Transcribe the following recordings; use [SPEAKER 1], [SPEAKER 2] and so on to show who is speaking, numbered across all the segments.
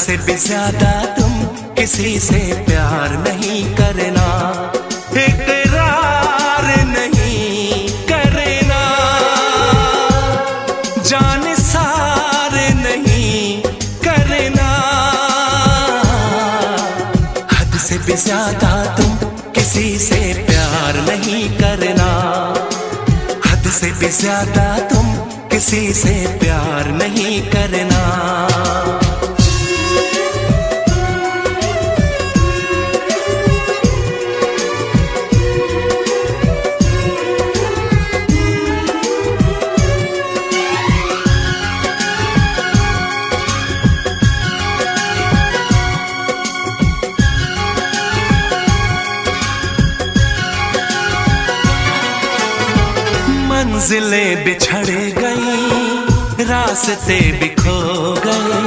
[SPEAKER 1] से भी ज्यादा तुम किसी से प्यार नहीं करना, इकरार नहीं करना, जान सार नहीं करना। हद से भी ज्यादा तुम किसी से प्यार नहीं करना, हद से भी ज्यादा तुम किसी से प्यार नहीं करना। मंजिलें बिछड़ गई, रास्ते भी खो गए,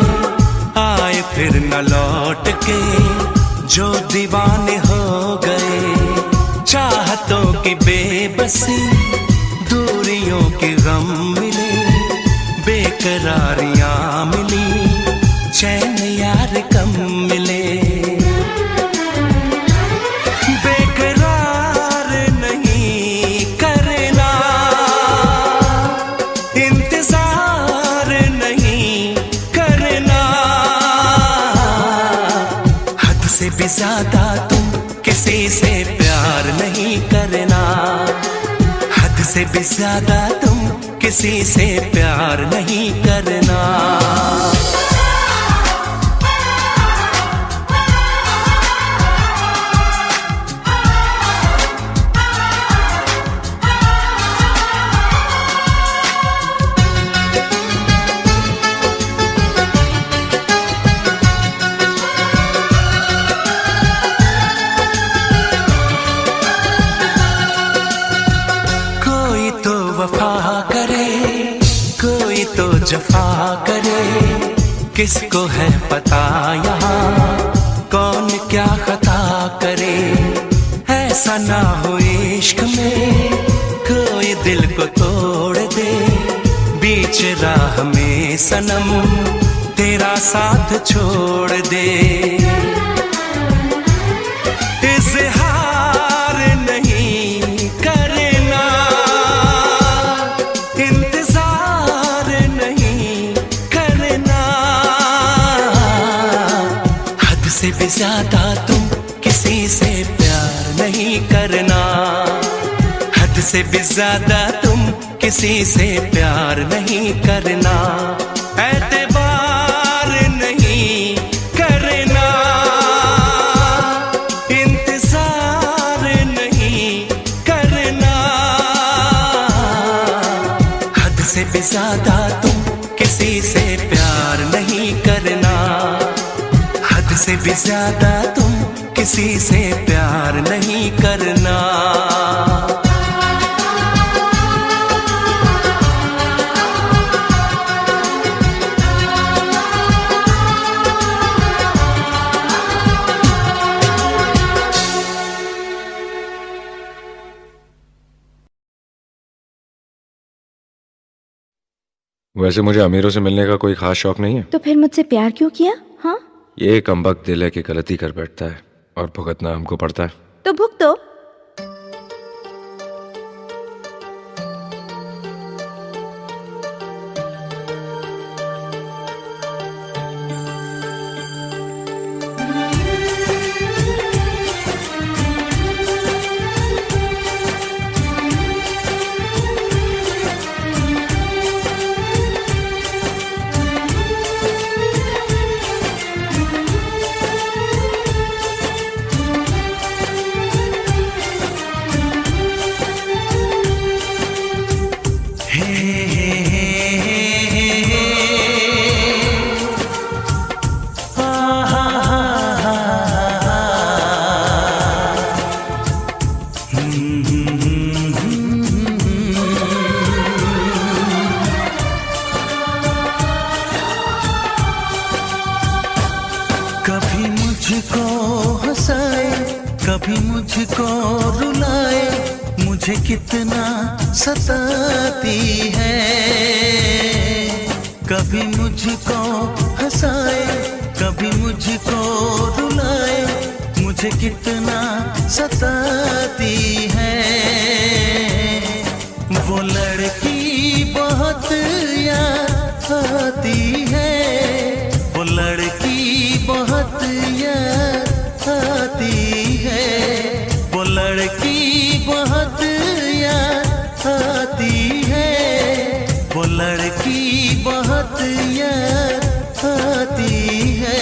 [SPEAKER 1] आए फिर न लौट के जो दीवाने हो गए। चाहतों की बेबसी, दूरियों के गम मिले, बेकरारियां मिली, चैन यार कम मिले। भी ज्यादा तुम किसी से प्यार नहीं करना, हद से भी ज्यादा तुम किसी से प्यार नहीं करना। वफा करे कोई तो जफा करे, किसको है पता यहाँ कौन क्या खता करे। ऐसा ना हो इश्क में कोई दिल को तोड़ दे, बीच राह में सनम तेरा साथ छोड़ दे। इज़हार नहीं करना, इंतजार नहीं करना, हद से भी ज्यादा तुम किसी से प्यार नहीं करना, हद से भी ज्यादा तुम किसी से प्यार नहीं करना। एतबार नहीं करना, इंतजार नहीं करना, हद से भी ज्यादा तुम किसी से प्यार नहीं करना, हद से भी ज्यादा तुम किसी से प्यार नहीं करना।
[SPEAKER 2] वैसे मुझे अमीरों से मिलने का कोई खास शौक नहीं है।
[SPEAKER 3] तो फिर मुझसे प्यार क्यों किया? हाँ,
[SPEAKER 2] ये कमबख्त दिल है कि गलती कर बैठता है और भुगतना हमको पड़ता है।
[SPEAKER 3] तो भुगतो।
[SPEAKER 4] कभी मुझको हंसाए, कभी मुझको रुलाए, मुझे कितना सताती है। कभी मुझको हंसाए, कभी मुझको रुलाए, मुझे कितना सताती है। वो लड़की बहुत याद आती है, वो लड़की बहुत याद आती है, वो लड़की बहुत याद आती है, वो लड़की बहुत याद आती है।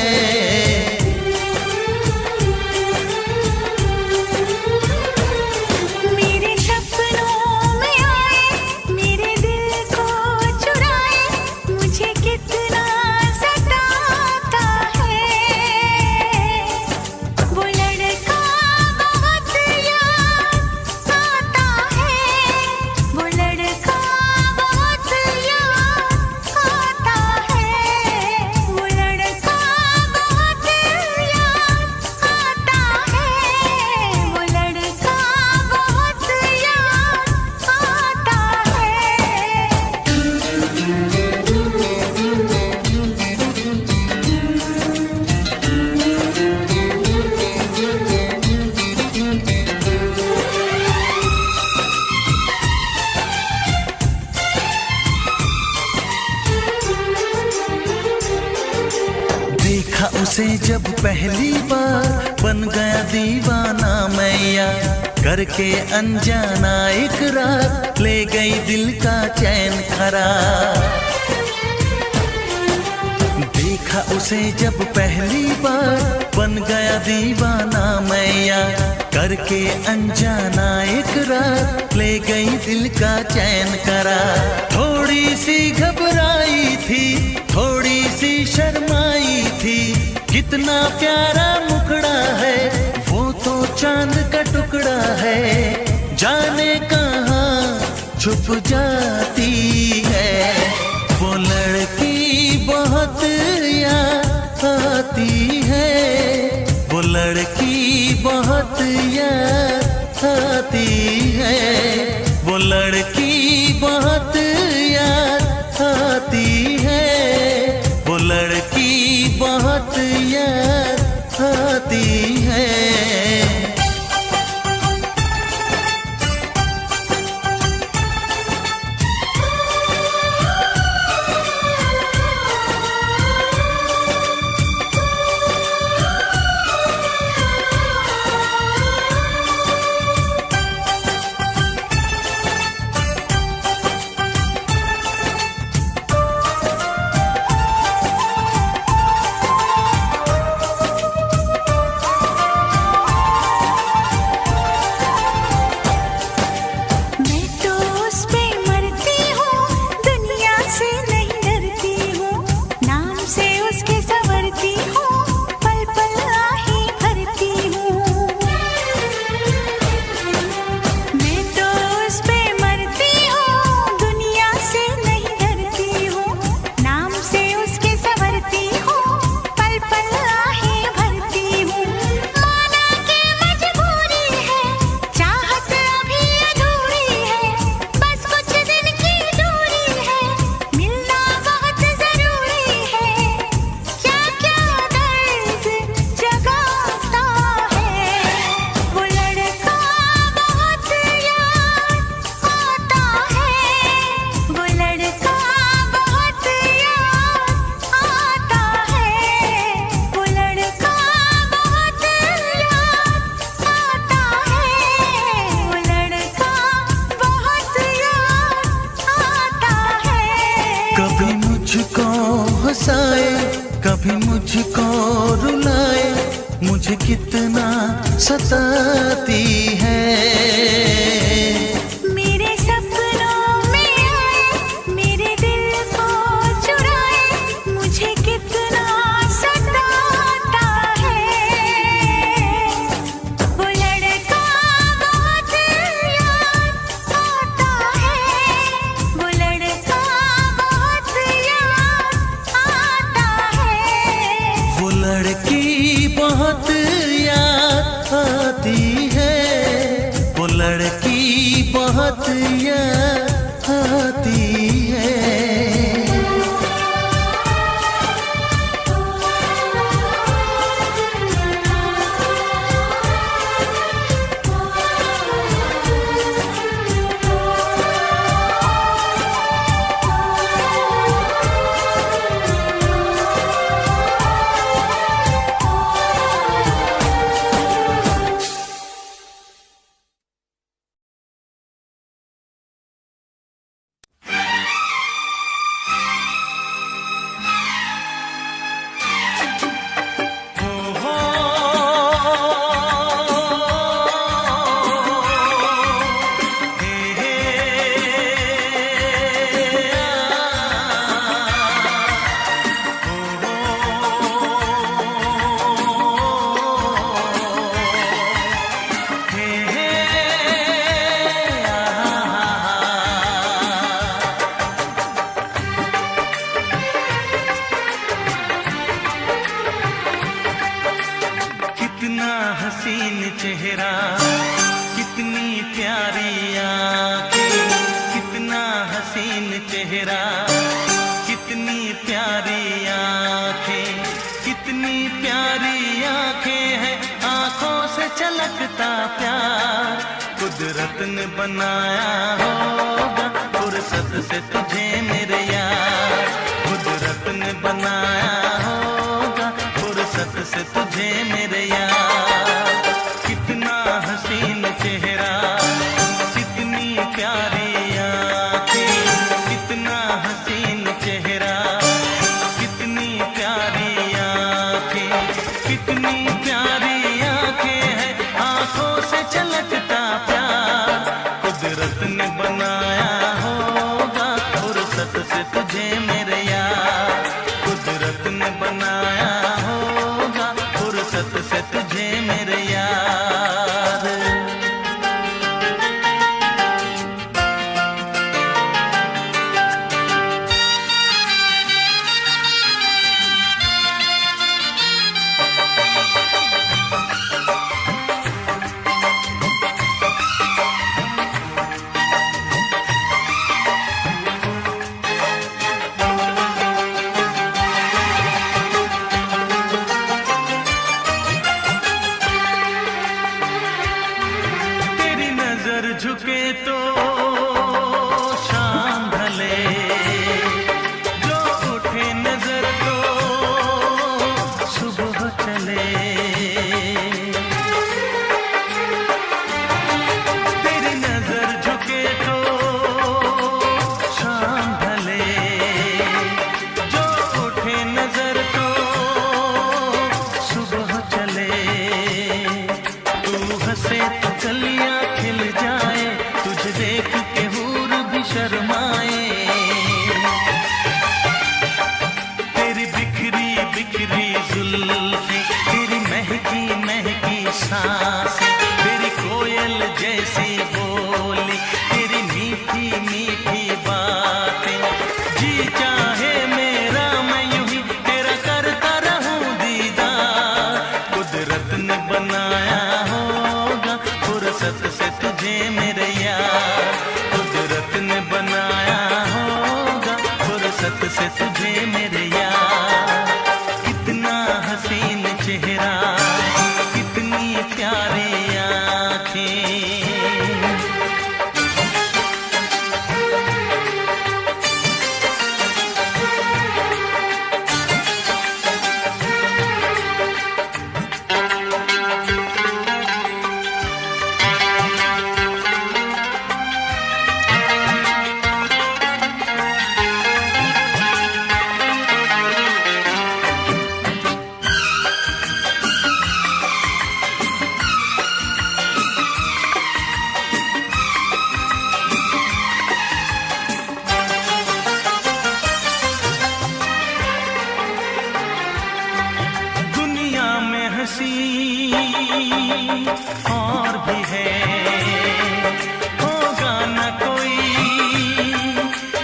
[SPEAKER 4] देखा उसे जब पहली बार, बन गया दीवाना मैया, करके अनजाना इकरार, ले गई दिल का चैन करार। देखा उसे जब पहली बार, बन गया दीवाना मैया, करके अनजाना इकरार, ले गई दिल का चैन करार। थोड़ी सी घबराई थी, थोड़ी सी शर्माई थी, कितना प्यारा मुखड़ा है, वो तो चांद का टुकड़ा है, जाने कहाँ छुप जाती है। वो लड़की बहुत याद आती है, वो लड़की बहुत याद आती है, वो लड़की बहुत याद आती है, वो लड़की बहुत याद आती है। कभी मुझको हंसाए, कभी मुझको रुलाए, मुझे कितना सताती है।
[SPEAKER 5] मेरे सपनों में आए, मेरे दिल को चुराए, मुझे कितना सताता है। वो लड़का बहुत याद आता है, वो लड़का बहुत याद आता है।
[SPEAKER 4] वो लड़की बहुत याद आती है, वो लड़की चेहरा, कितनी प्यारी आंखें, कितना हसीन चेहरा, कितनी प्यारी आंखें, कितनी प्यारी आंखें हैं, आंखों से छलकता प्यार कुदरत ने बनाया होगा फुर्सत से तुझे मेरे यार, कुदरत ने बनाया होगा फुर्सत से तुझे मेरे यार। कितना हसीन चेहरा, कितनी प्यारी आंखें, कितना हसीन चेहरा, कितनी प्यारी आंखें, कितनी प्यारी आंखें हैं, आंखों से छलकता प्यार कुदरत ने बनाया होगा फुर्सत से तुझे मेरे यार, कुदरत ने बनाया होगा फुर्सत से तुझे मेरे यार। झुके तो शाम ढले, जो उठे नजर तो सुबह चले, तेरी नजर झुके तो शाम ढले, जो उठे नजर तो सुबह चले, तू हंसे तो कलियां खिल जाए, तुझे देख के हूर भी शर्माए, तेरी बिखरी बिखरी जुल्फें, तेरी महकी महकी सांसें, तेरी कोयल जैसी बोली, तेरी मीठी मीठी बातें, जी चाहे मेरा मैं यूं ही तेरा करता रहूं दीदार, कुदरत ने बनाया होगा फुर्सत से तुझे मेरे यार, कुदरत ने बनाया होगा फुर्सत से तुझे मेरे यार। कितना हसीन चेहरा, कितनी प्यारी आंखें, हंसी और भी है, होगा न कोई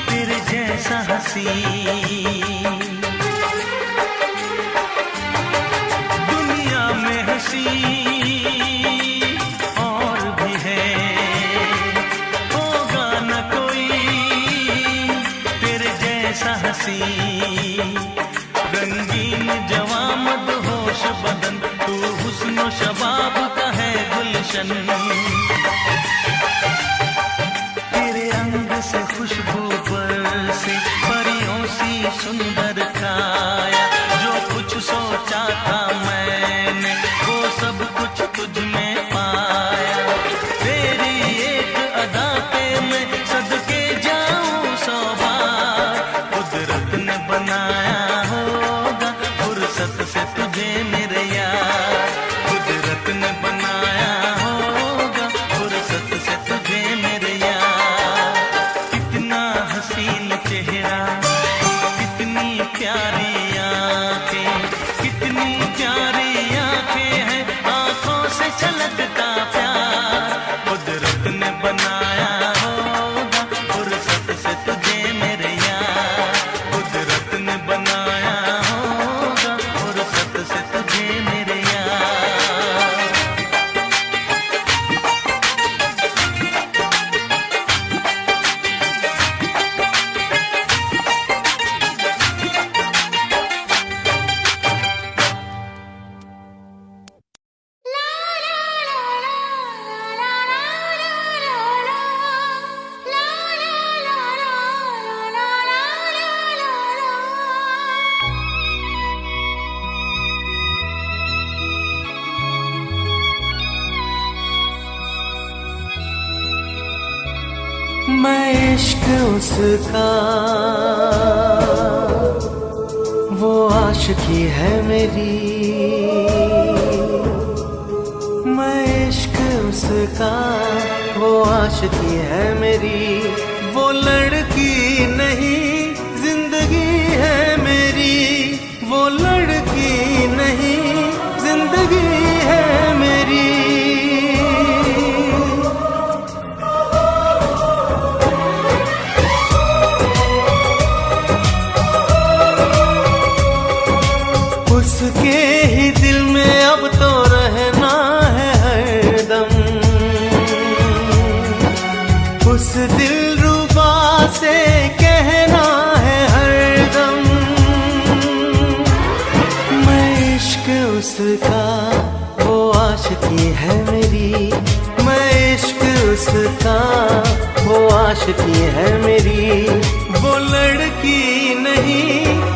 [SPEAKER 4] तेरे जैसा हंसी, दुनिया में हंसी और भी है, होगा न कोई तेरे जैसा हंसी, रंगीन जवां मदहोश बदन, तू हुस्न शबाब का है गुलशन, तेरे अंग से खुशबू बरसे, परियों सी सुंदर काया, जो कुछ सोचा था मैंने वो सब कुछ तुझ में पाया, तेरी एक अदा पे मैं सदके जाऊं 100 बार, कुदरत ने बनाया होगा फुर्सत से तुझे मेरे यार, कुदरत ने बनाया होगा फुर्सत से तुझे मेरे यार। कितना हसीन चेहरा, कितनी प्यारी आंखें, कितनी प्यारी आंखें हैं, आंखों से छलकता प्यार कुदरत ने बनाया होगा फुर्सत से तुझे मेरे यार, कुदरत ने बनाया होगा फुर्सत से तुझे मेरे यार। उसका, वो आशिकी है मेरी। मैं इश्क उसका, वो आशिकी है मेरी। वो लड़की नहीं जिंदगी है मेरी, वो लड़की नहीं जिंदगी है मेरी। उसके ही दिल में अब तो रहना है हरदम, उस दिलरुबा से कहना है हरदम। मैं इश्क उसका, वो आशिकी है मेरी। मैं इश्क उसका, वो आशिकी है मेरी। वो लड़की नहीं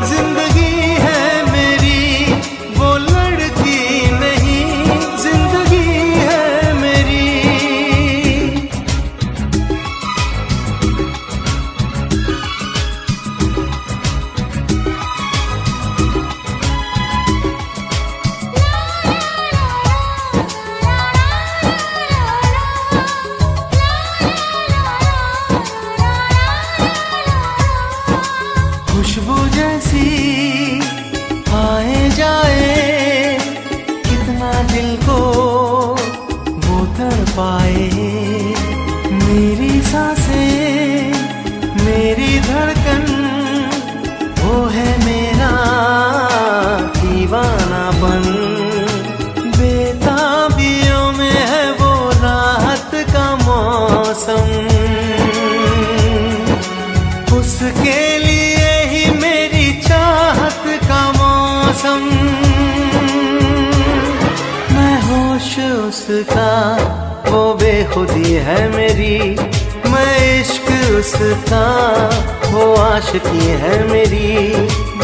[SPEAKER 4] जिंदगी है मेरी, वो लड़की नहीं जिंदगी है मेरी। खुशबू जैसी आए जाए, कितना दिल को वो तड़पाए। मेरी सांसें, मेरी धड़कन, वो है मेरा दीवानापन। बेताबियों में है वो राहत का मौसम, उसके लिए ही मेरी चाहत का मौसम। मैं होश उसका, वो बेखुदी है मेरी। मैं इश्क उसका, वो आशिकी है मेरी।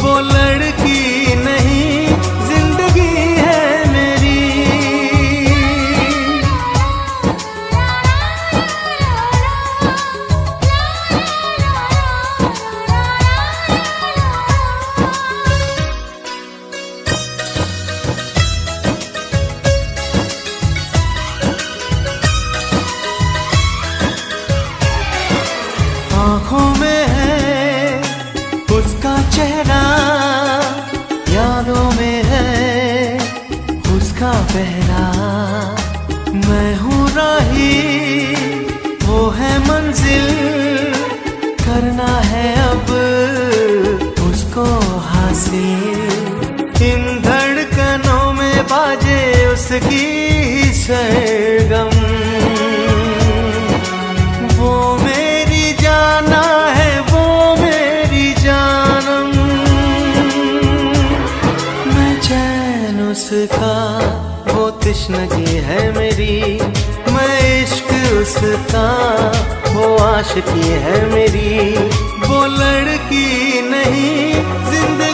[SPEAKER 4] वो लड़की नहीं जिंदगी है मेरी। आँखों में है उसका चेहरा, यादों में है उसका पहरा। मैं हूँ राही, वो है मंजिल, करना है अब उसको हासिल। इन धड़कनों में बाजे उसकी ही सरगम, वो मेरी जाना है, वो मेरी जानम। मैं चैन उसका, वो तश्नगी है मेरी। मैं इश्क उसका, वो आशिकी है मेरी। वो लड़की नहीं जिंदगी